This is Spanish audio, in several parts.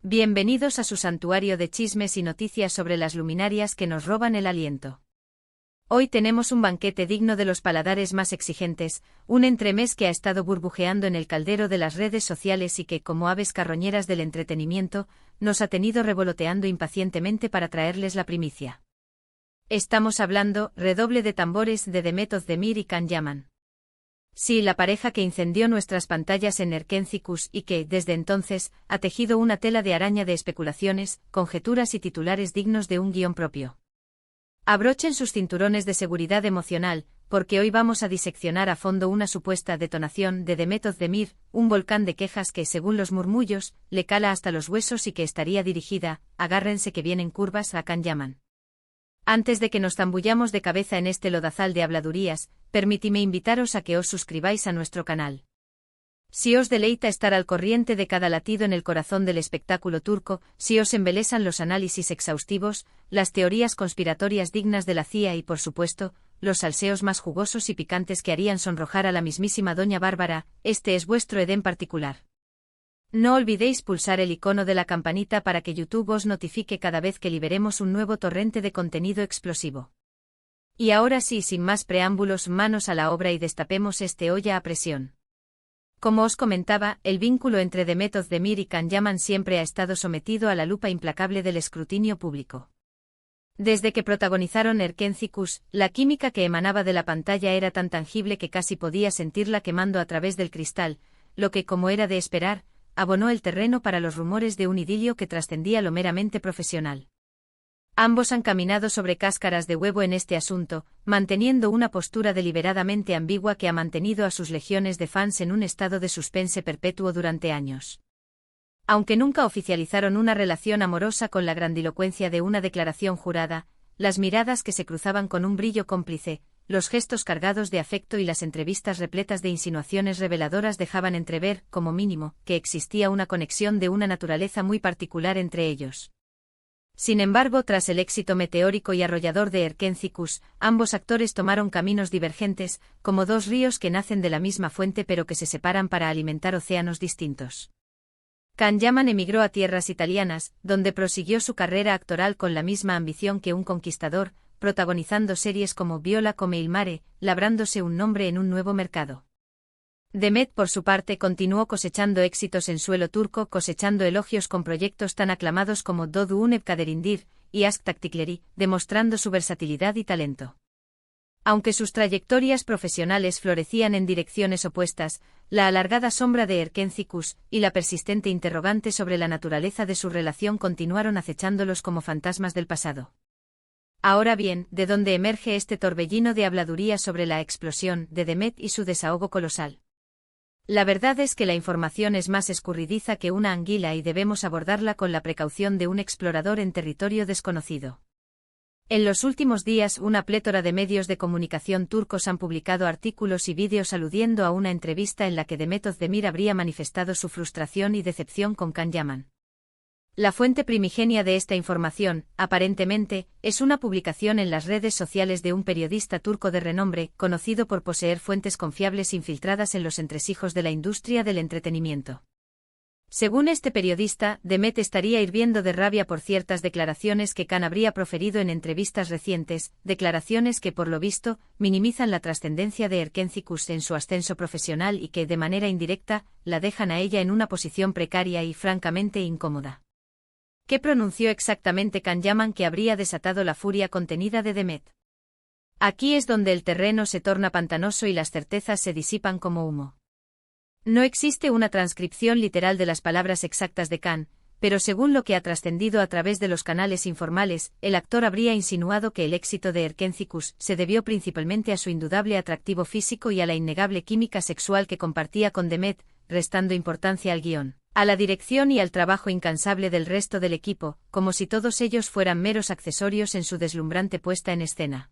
Bienvenidos a su santuario de chismes y noticias sobre las luminarias que nos roban el aliento. Hoy tenemos un banquete digno de los paladares más exigentes, un entremés que ha estado burbujeando en el caldero de las redes sociales y que, como aves carroñeras del entretenimiento, nos ha tenido revoloteando impacientemente para traerles la primicia. Estamos hablando, redoble de tambores, de Demet Özdemir y Can Yaman. Sí, la pareja que incendió nuestras pantallas en Erkenci y que, desde entonces, ha tejido una tela de araña de especulaciones, conjeturas y titulares dignos de un guión propio. Abrochen sus cinturones de seguridad emocional, porque hoy vamos a diseccionar a fondo una supuesta detonación de Demet Özdemir, un volcán de quejas que, según los murmullos, le cala hasta los huesos y que estaría dirigida, agárrense que vienen curvas, a Can Yaman. Antes de que nos zambullamos de cabeza en este lodazal de habladurías, permitidme invitaros a que os suscribáis a nuestro canal. Si os deleita estar al corriente de cada latido en el corazón del espectáculo turco, si os embelesan los análisis exhaustivos, las teorías conspiratorias dignas de la CIA y, por supuesto, los salseos más jugosos y picantes que harían sonrojar a la mismísima Doña Bárbara, este es vuestro Edén particular. No olvidéis pulsar el icono de la campanita para que YouTube os notifique cada vez que liberemos un nuevo torrente de contenido explosivo. Y ahora sí, sin más preámbulos, manos a la obra y destapemos este olla a presión. Como os comentaba, el vínculo entre Demet Özdemir y Can Yaman siempre ha estado sometido a la lupa implacable del escrutinio público. Desde que protagonizaron Erkenci, la química que emanaba de la pantalla era tan tangible que casi podía sentirla quemando a través del cristal, lo que, como era de esperar, abonó el terreno para los rumores de un idilio que trascendía lo meramente profesional. Ambos han caminado sobre cáscaras de huevo en este asunto, manteniendo una postura deliberadamente ambigua que ha mantenido a sus legiones de fans en un estado de suspense perpetuo durante años. Aunque nunca oficializaron una relación amorosa con la grandilocuencia de una declaración jurada, las miradas que se cruzaban con un brillo cómplice, los gestos cargados de afecto y las entrevistas repletas de insinuaciones reveladoras dejaban entrever, como mínimo, que existía una conexión de una naturaleza muy particular entre ellos. Sin embargo, tras el éxito meteórico y arrollador de Erkenci, ambos actores tomaron caminos divergentes, como dos ríos que nacen de la misma fuente pero que se separan para alimentar océanos distintos. Can Yaman emigró a tierras italianas, donde prosiguió su carrera actoral con la misma ambición que un conquistador, protagonizando series como Viola come il mare, labrándose un nombre en un nuevo mercado. Demet, por su parte, continuó cosechando éxitos en suelo turco, cosechando elogios con proyectos tan aclamados como Doğu Unep Kaderindir y Aşk Taktikleri, demostrando su versatilidad y talento. Aunque sus trayectorias profesionales florecían en direcciones opuestas, la alargada sombra de Erkenci y la persistente interrogante sobre la naturaleza de su relación continuaron acechándolos como fantasmas del pasado. Ahora bien, ¿de dónde emerge este torbellino de habladuría sobre la explosión de Demet y su desahogo colosal? La verdad es que la información es más escurridiza que una anguila y debemos abordarla con la precaución de un explorador en territorio desconocido. En los últimos días, una plétora de medios de comunicación turcos han publicado artículos y vídeos aludiendo a una entrevista en la que Demet Özdemir habría manifestado su frustración y decepción con Can Yaman. La fuente primigenia de esta información, aparentemente, es una publicación en las redes sociales de un periodista turco de renombre, conocido por poseer fuentes confiables infiltradas en los entresijos de la industria del entretenimiento. Según este periodista, Demet estaría hirviendo de rabia por ciertas declaraciones que Can habría proferido en entrevistas recientes, declaraciones que, por lo visto, minimizan la trascendencia de Erkenci en su ascenso profesional y que, de manera indirecta, la dejan a ella en una posición precaria y, francamente, incómoda. ¿Qué pronunció exactamente Can Yaman que habría desatado la furia contenida de Demet? Aquí es donde el terreno se torna pantanoso y las certezas se disipan como humo. No existe una transcripción literal de las palabras exactas de Can, pero según lo que ha trascendido a través de los canales informales, el actor habría insinuado que el éxito de Erkenci se debió principalmente a su indudable atractivo físico y a la innegable química sexual que compartía con Demet, restando importancia al guión, a la dirección y al trabajo incansable del resto del equipo, como si todos ellos fueran meros accesorios en su deslumbrante puesta en escena.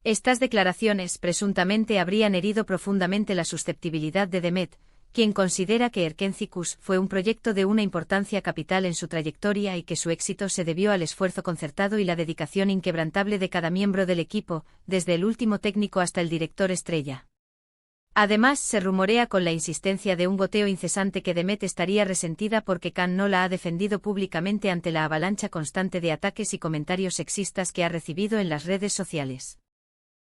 Estas declaraciones presuntamente habrían herido profundamente la susceptibilidad de Demet, quien considera que Erkenci fue un proyecto de una importancia capital en su trayectoria y que su éxito se debió al esfuerzo concertado y la dedicación inquebrantable de cada miembro del equipo, desde el último técnico hasta el director estrella. Además, se rumorea con la insistencia de un goteo incesante que Demet estaría resentida porque Khan no la ha defendido públicamente ante la avalancha constante de ataques y comentarios sexistas que ha recibido en las redes sociales.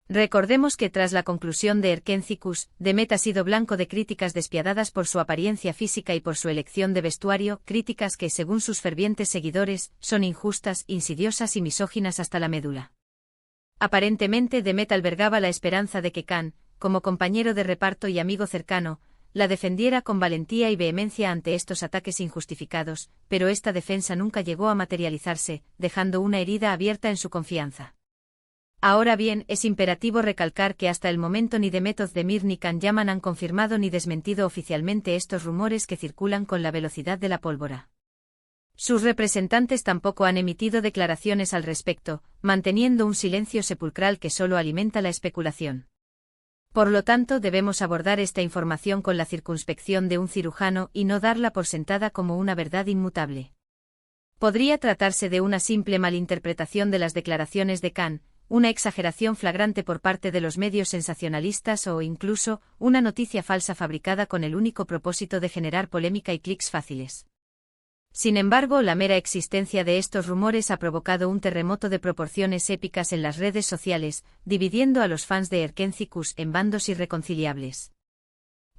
Recordemos que tras la conclusión de Erkenciskus, Demet ha sido blanco de críticas despiadadas por su apariencia física y por su elección de vestuario, críticas que, según sus fervientes seguidores, son injustas, insidiosas y misóginas hasta la médula. Aparentemente Demet albergaba la esperanza de que Khan, como compañero de reparto y amigo cercano, la defendiera con valentía y vehemencia ante estos ataques injustificados, pero esta defensa nunca llegó a materializarse, dejando una herida abierta en su confianza. Ahora bien, es imperativo recalcar que hasta el momento ni Demet Özdemir ni Can Yaman han confirmado ni desmentido oficialmente estos rumores que circulan con la velocidad de la pólvora. Sus representantes tampoco han emitido declaraciones al respecto, manteniendo un silencio sepulcral que solo alimenta la especulación. Por lo tanto, debemos abordar esta información con la circunspección de un cirujano y no darla por sentada como una verdad inmutable. Podría tratarse de una simple malinterpretación de las declaraciones de Khan, una exageración flagrante por parte de los medios sensacionalistas o incluso una noticia falsa fabricada con el único propósito de generar polémica y clics fáciles. Sin embargo, la mera existencia de estos rumores ha provocado un terremoto de proporciones épicas en las redes sociales, dividiendo a los fans de Erkenciskus en bandos irreconciliables.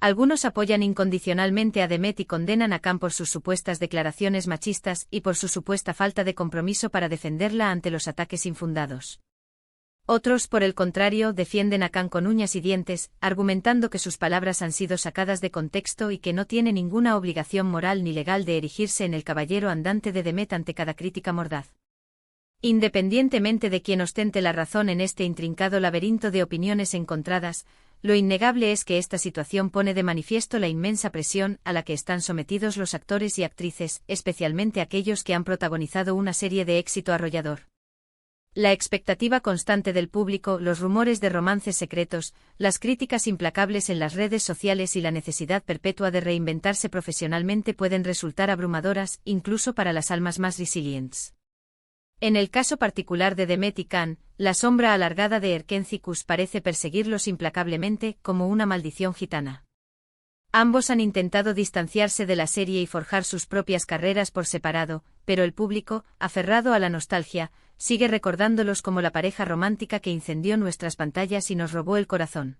Algunos apoyan incondicionalmente a Demet y condenan a Khan por sus supuestas declaraciones machistas y por su supuesta falta de compromiso para defenderla ante los ataques infundados. Otros, por el contrario, defienden a Khan con uñas y dientes, argumentando que sus palabras han sido sacadas de contexto y que no tiene ninguna obligación moral ni legal de erigirse en el caballero andante de Demet ante cada crítica mordaz. Independientemente de quien ostente la razón en este intrincado laberinto de opiniones encontradas, lo innegable es que esta situación pone de manifiesto la inmensa presión a la que están sometidos los actores y actrices, especialmente aquellos que han protagonizado una serie de éxito arrollador. La expectativa constante del público, los rumores de romances secretos, las críticas implacables en las redes sociales y la necesidad perpetua de reinventarse profesionalmente pueden resultar abrumadoras, incluso para las almas más resilientes. En el caso particular de Demet y Khan, la sombra alargada de Erkenciskus parece perseguirlos implacablemente, como una maldición gitana. Ambos han intentado distanciarse de la serie y forjar sus propias carreras por separado, pero el público, aferrado a la nostalgia, sigue recordándolos como la pareja romántica que incendió nuestras pantallas y nos robó el corazón.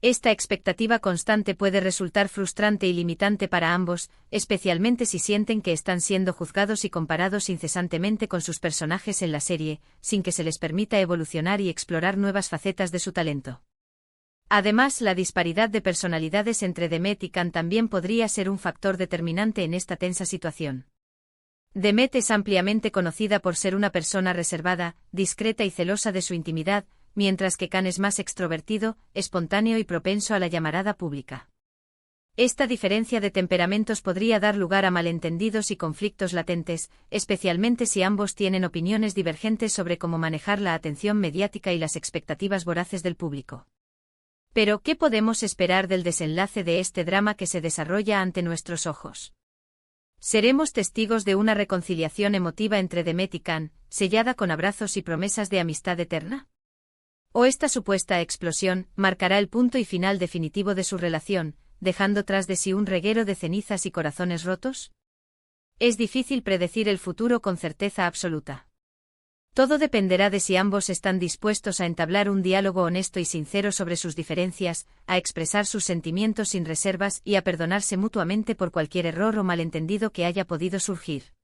Esta expectativa constante puede resultar frustrante y limitante para ambos, especialmente si sienten que están siendo juzgados y comparados incesantemente con sus personajes en la serie, sin que se les permita evolucionar y explorar nuevas facetas de su talento. Además, la disparidad de personalidades entre Demet y Khan también podría ser un factor determinante en esta tensa situación. Demet es ampliamente conocida por ser una persona reservada, discreta y celosa de su intimidad, mientras que Khan es más extrovertido, espontáneo y propenso a la llamarada pública. Esta diferencia de temperamentos podría dar lugar a malentendidos y conflictos latentes, especialmente si ambos tienen opiniones divergentes sobre cómo manejar la atención mediática y las expectativas voraces del público. Pero, ¿qué podemos esperar del desenlace de este drama que se desarrolla ante nuestros ojos? ¿Seremos testigos de una reconciliación emotiva entre Demet y Khan, sellada con abrazos y promesas de amistad eterna? ¿O esta supuesta explosión marcará el punto y final definitivo de su relación, dejando tras de sí un reguero de cenizas y corazones rotos? Es difícil predecir el futuro con certeza absoluta. Todo dependerá de si ambos están dispuestos a entablar un diálogo honesto y sincero sobre sus diferencias, a expresar sus sentimientos sin reservas y a perdonarse mutuamente por cualquier error o malentendido que haya podido surgir.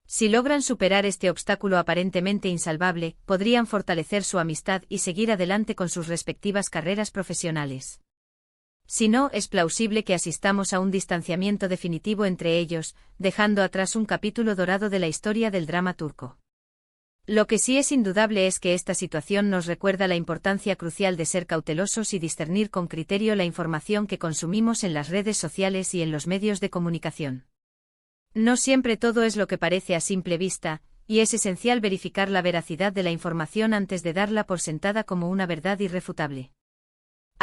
Si logran superar este obstáculo aparentemente insalvable, podrían fortalecer su amistad y seguir adelante con sus respectivas carreras profesionales. Si no, es plausible que asistamos a un distanciamiento definitivo entre ellos, dejando atrás un capítulo dorado de la historia del drama turco. Lo que sí es indudable es que esta situación nos recuerda la importancia crucial de ser cautelosos y discernir con criterio la información que consumimos en las redes sociales y en los medios de comunicación. No siempre todo es lo que parece a simple vista, y es esencial verificar la veracidad de la información antes de darla por sentada como una verdad irrefutable.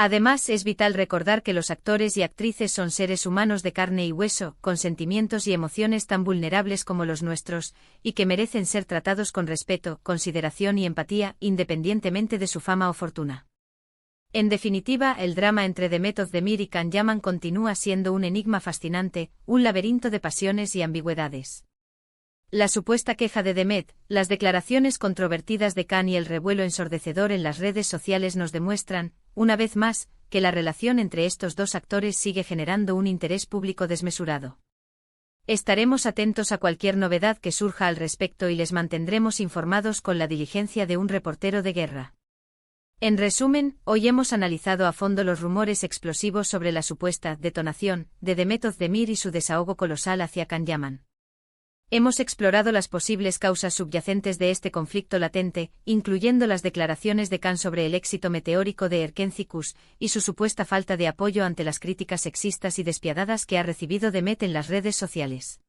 Además, es vital recordar que los actores y actrices son seres humanos de carne y hueso, con sentimientos y emociones tan vulnerables como los nuestros, y que merecen ser tratados con respeto, consideración y empatía, independientemente de su fama o fortuna. En definitiva, el drama entre Demet Özdemir y Can Yaman continúa siendo un enigma fascinante, un laberinto de pasiones y ambigüedades. La supuesta queja de Demet, las declaraciones controvertidas de Can y el revuelo ensordecedor en las redes sociales nos demuestran, una vez más, que la relación entre estos dos actores sigue generando un interés público desmesurado. Estaremos atentos a cualquier novedad que surja al respecto y les mantendremos informados con la diligencia de un reportero de guerra. En resumen, hoy hemos analizado a fondo los rumores explosivos sobre la supuesta detonación de Demet Özdemir y su desahogo colosal hacia Can Yaman. Hemos explorado las posibles causas subyacentes de este conflicto latente, incluyendo las declaraciones de Can sobre el éxito meteórico de Erkenci Kuş y su supuesta falta de apoyo ante las críticas sexistas y despiadadas que ha recibido Demet en las redes sociales.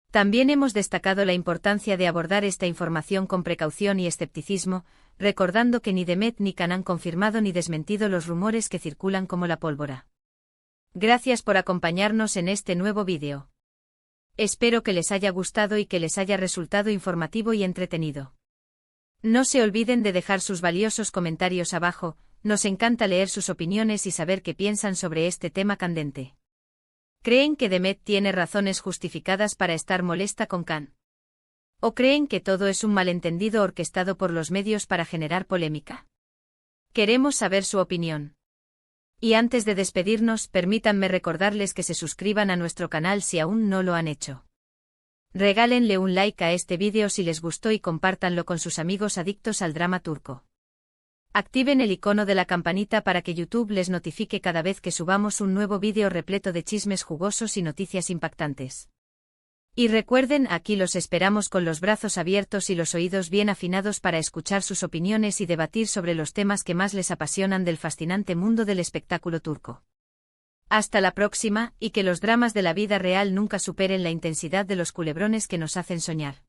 También hemos destacado la importancia de abordar esta información con precaución y escepticismo, recordando que ni Demet ni Can han confirmado ni desmentido los rumores que circulan como la pólvora. Gracias por acompañarnos en este nuevo vídeo. Espero que les haya gustado y que les haya resultado informativo y entretenido. No se olviden de dejar sus valiosos comentarios abajo, nos encanta leer sus opiniones y saber qué piensan sobre este tema candente. ¿Creen que Demet tiene razones justificadas para estar molesta con Can? ¿O creen que todo es un malentendido orquestado por los medios para generar polémica? Queremos saber su opinión. Y antes de despedirnos, permítanme recordarles que se suscriban a nuestro canal si aún no lo han hecho. Regálenle un like a este vídeo si les gustó y compártanlo con sus amigos adictos al drama turco. Activen el icono de la campanita para que YouTube les notifique cada vez que subamos un nuevo vídeo repleto de chismes jugosos y noticias impactantes. Y recuerden, aquí los esperamos con los brazos abiertos y los oídos bien afinados para escuchar sus opiniones y debatir sobre los temas que más les apasionan del fascinante mundo del espectáculo turco. Hasta la próxima, y que los dramas de la vida real nunca superen la intensidad de los culebrones que nos hacen soñar.